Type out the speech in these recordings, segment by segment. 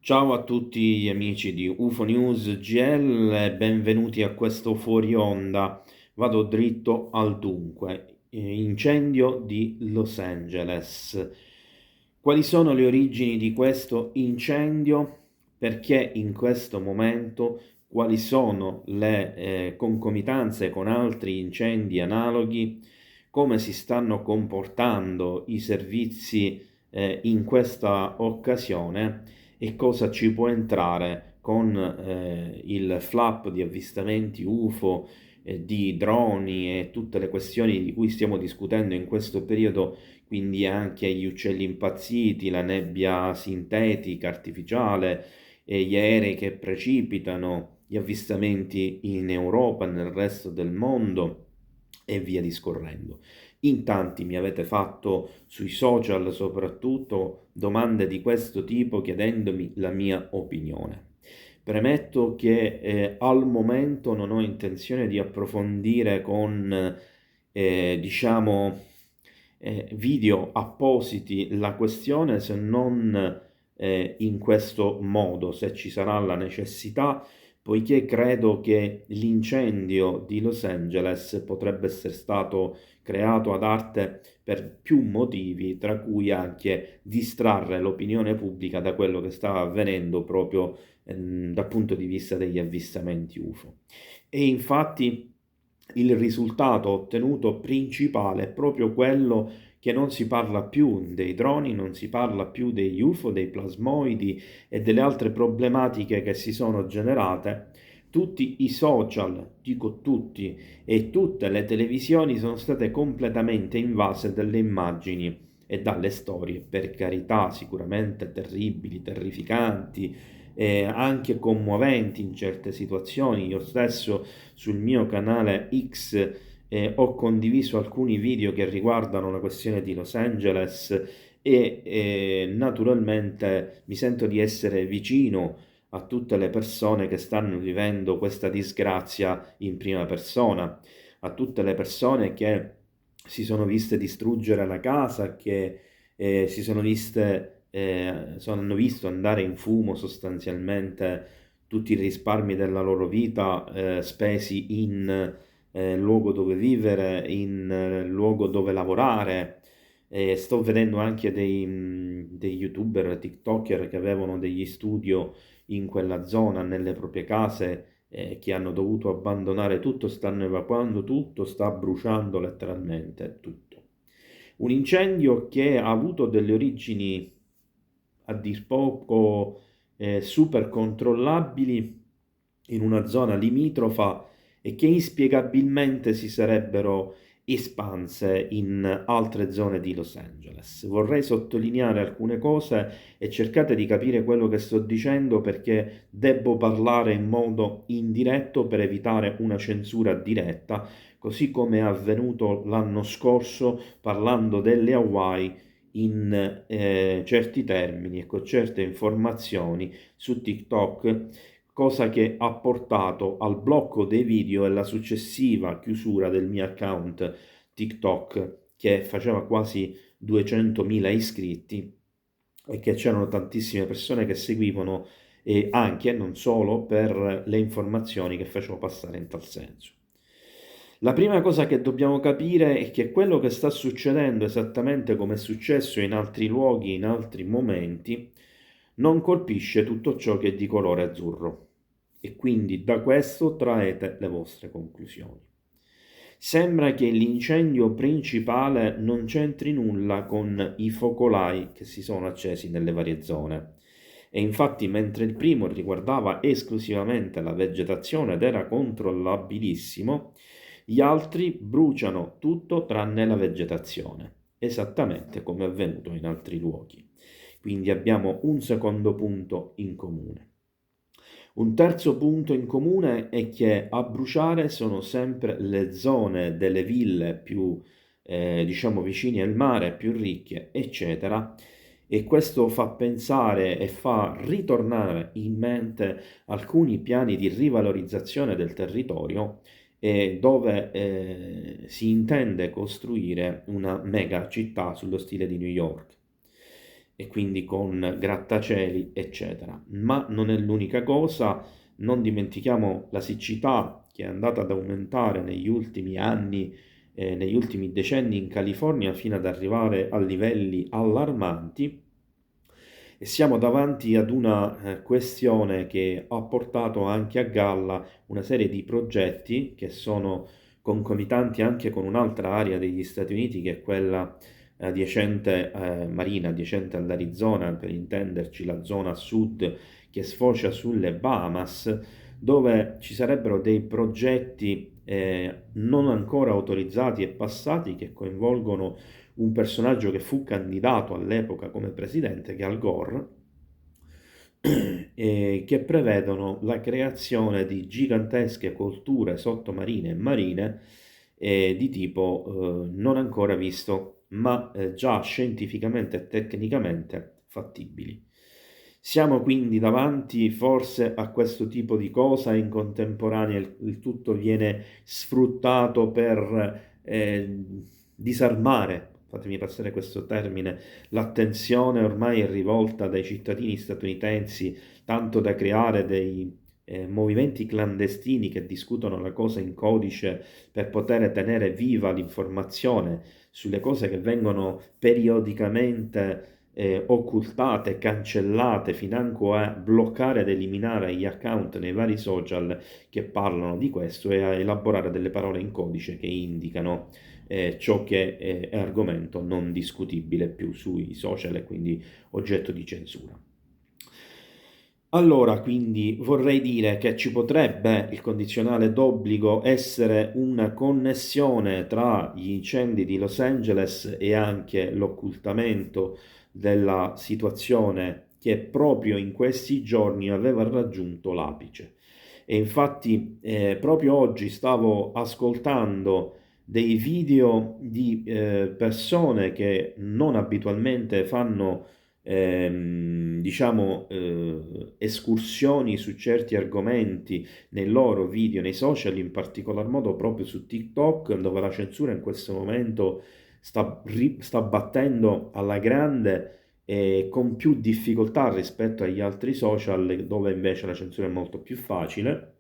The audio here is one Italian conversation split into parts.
Ciao a tutti gli amici di UFO News GL e benvenuti a questo fuori onda. Vado dritto al dunque. Incendio di Los Angeles. Quali sono le origini di questo incendio? Perché in questo momento? Quali sono le concomitanze con altri incendi analoghi? Come si stanno comportando i servizi in questa occasione? E cosa ci può entrare con il flap di avvistamenti UFO, di droni e tutte le questioni di cui stiamo discutendo in questo periodo, quindi anche gli uccelli impazziti, la nebbia sintetica, artificiale, e gli aerei che precipitano, gli avvistamenti in Europa, nel resto del mondo e via discorrendo. In tanti mi avete fatto sui social soprattutto domande di questo tipo chiedendomi la mia opinione. Premetto che al momento non ho intenzione di approfondire con diciamo video appositi la questione, se non in questo modo, se ci sarà la necessità, poiché credo che l'incendio di Los Angeles potrebbe essere stato creato ad arte per più motivi, tra cui anche distrarre l'opinione pubblica da quello che stava avvenendo proprio dal punto di vista degli avvistamenti UFO. E infatti il risultato ottenuto principale è proprio quello che non si parla più dei droni, non si parla più degli UFO, dei plasmoidi e delle altre problematiche che si sono generate. Tutti i social, dico tutti, e tutte le televisioni sono state completamente invase dalle immagini e dalle storie, per carità, sicuramente terribili, terrificanti, anche commoventi in certe situazioni. Io stesso sul mio canale X ho condiviso alcuni video che riguardano la questione di Los Angeles e naturalmente mi sento di essere vicino a tutte le persone che stanno vivendo questa disgrazia in prima persona, a tutte le persone che si sono viste distruggere la casa, che si sono viste, hanno visto andare in fumo sostanzialmente tutti i risparmi della loro vita spesi in luogo dove vivere, in luogo dove lavorare. Sto vedendo anche dei youtuber, tiktoker che avevano degli studio in quella zona, nelle proprie case, che hanno dovuto abbandonare tutto, stanno evacuando tutto, sta bruciando letteralmente tutto. Un incendio che ha avuto delle origini a dir poco super controllabili in una zona limitrofa e che inspiegabilmente si sarebbero espanse in altre zone di Los Angeles. Vorrei sottolineare alcune cose e cercate di capire quello che sto dicendo perché devo parlare in modo indiretto per evitare una censura diretta, così come è avvenuto l'anno scorso parlando delle Hawaii in certi termini e con certe informazioni su TikTok, cosa che ha portato al blocco dei video e alla successiva chiusura del mio account TikTok che faceva quasi 200.000 iscritti e che c'erano tantissime persone che seguivano e anche, non solo, per le informazioni che facevo passare in tal senso. La prima cosa che dobbiamo capire è che quello che sta succedendo, esattamente come è successo in altri luoghi, in altri momenti, non colpisce tutto ciò che è di colore azzurro e quindi da questo traete le vostre conclusioni. Sembra che l'incendio principale non c'entri nulla con i focolai che si sono accesi nelle varie zone. E infatti, mentre il primo riguardava esclusivamente la vegetazione ed era controllabilissimo, gli altri bruciano tutto tranne la vegetazione, esattamente come è avvenuto in altri luoghi. Quindi abbiamo un secondo punto in comune. Un terzo punto in comune è che a bruciare sono sempre le zone delle ville più, diciamo, vicine al mare, più ricche, eccetera. E questo fa pensare e fa ritornare in mente alcuni piani di rivalorizzazione del territorio dove si intende costruire una mega città sullo stile di New York. e quindi con grattacieli, eccetera. Ma non è l'unica cosa, non dimentichiamo la siccità che è andata ad aumentare negli ultimi anni, negli ultimi decenni in California fino ad arrivare a livelli allarmanti. E siamo davanti ad una questione che ha portato anche a galla una serie di progetti che sono concomitanti anche con un'altra area degli Stati Uniti, che è quella adiacente, marina, adiacente all'Arizona, per intenderci la zona a sud che sfocia sulle Bahamas, dove ci sarebbero dei progetti non ancora autorizzati e passati che coinvolgono un personaggio che fu candidato all'epoca come presidente, che è Al Gore, che prevedono la creazione di gigantesche colture sottomarine e marine di tipo non ancora visto, ma già scientificamente e tecnicamente fattibili. Siamo quindi davanti forse a questo tipo di cosa, in contemporanea il tutto viene sfruttato per disarmare, fatemi passare questo termine, l'attenzione ormai è rivolta dai cittadini statunitensi, tanto da creare dei movimenti clandestini che discutono la cosa in codice per poter tenere viva l'informazione sulle cose che vengono periodicamente occultate, cancellate, financo a bloccare ed eliminare gli account nei vari social che parlano di questo e a elaborare delle parole in codice che indicano ciò che è argomento non discutibile più sui social e quindi oggetto di censura. Allora, quindi vorrei dire che ci potrebbe il condizionale d'obbligo essere una connessione tra gli incendi di Los Angeles e anche l'occultamento della situazione che proprio in questi giorni aveva raggiunto l'apice. E infatti proprio oggi stavo ascoltando dei video di persone che non abitualmente fanno diciamo escursioni su certi argomenti nei loro video, nei social, in particolar modo proprio su TikTok, dove la censura in questo momento sta battendo alla grande e con più difficoltà rispetto agli altri social, dove invece la censura è molto più facile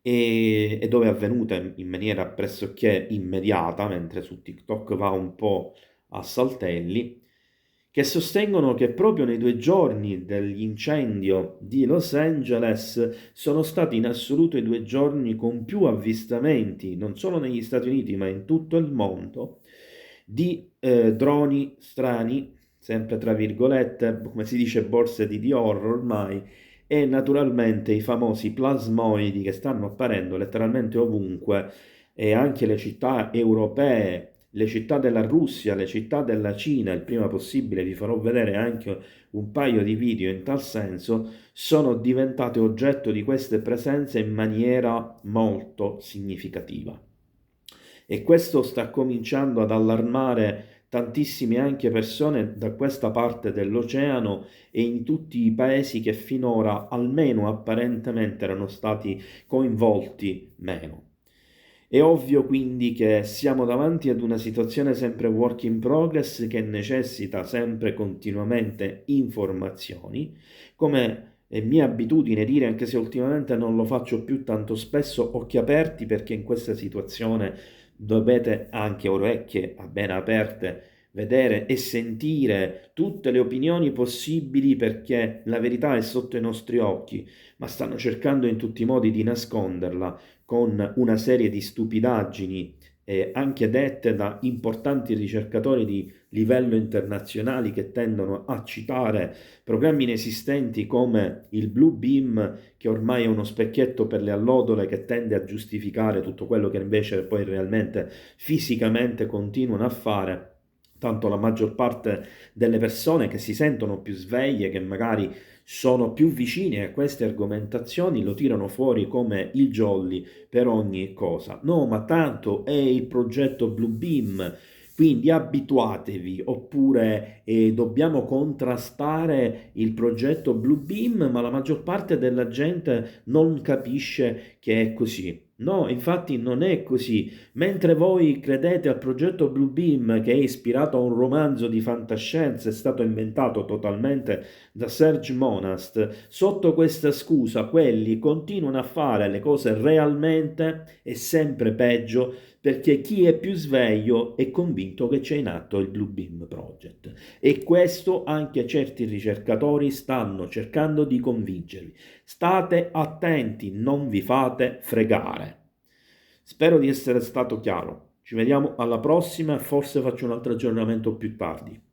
e dove è avvenuta in maniera pressoché immediata, mentre su TikTok va un po' a saltelli, che sostengono che proprio nei 2 giorni dell'incendio di Los Angeles sono stati in assoluto i 2 giorni con più avvistamenti, non solo negli Stati Uniti ma in tutto il mondo, di droni strani, sempre tra virgolette, come si dice borse di Dior ormai, e naturalmente i famosi plasmoidi che stanno apparendo letteralmente ovunque e anche le città europee, le città della Russia, le città della Cina, il prima possibile vi farò vedere anche un paio di video in tal senso, sono diventate oggetto di queste presenze in maniera molto significativa. E questo sta cominciando ad allarmare tantissime anche persone da questa parte dell'oceano e in tutti i paesi che finora almeno apparentemente erano stati coinvolti meno. È ovvio quindi che siamo davanti ad una situazione sempre work in progress che necessita sempre continuamente informazioni, come è mia abitudine dire, anche se ultimamente non lo faccio più tanto spesso, occhi aperti, perché in questa situazione dovete anche orecchie ben aperte vedere e sentire tutte le opinioni possibili, perché la verità è sotto i nostri occhi, ma stanno cercando in tutti i modi di nasconderla con una serie di stupidaggini anche dette da importanti ricercatori di livello internazionali che tendono a citare programmi inesistenti come il Blue Beam, che ormai è uno specchietto per le allodole che tende a giustificare tutto quello che invece poi realmente fisicamente continuano a fare. Tanto la maggior parte delle persone che si sentono più sveglie, che magari sono più vicine a queste argomentazioni, lo tirano fuori come il jolly per ogni cosa. No, ma tanto è il progetto Blue Beam, quindi abituatevi, oppure dobbiamo contrastare il progetto Blue Beam, ma la maggior parte della gente non capisce che è così. No, infatti non è così. Mentre voi credete al progetto Bluebeam, che è ispirato a un romanzo di fantascienza, è stato inventato totalmente da Serge Monast, sotto questa scusa quelli continuano a fare le cose realmente e sempre peggio, perché chi è più sveglio è convinto che c'è in atto il Bluebeam Project. E questo anche certi ricercatori stanno cercando di convincervi. State attenti, non vi fate fregare. Spero di essere stato chiaro. Ci vediamo alla prossima e forse faccio un altro aggiornamento più tardi.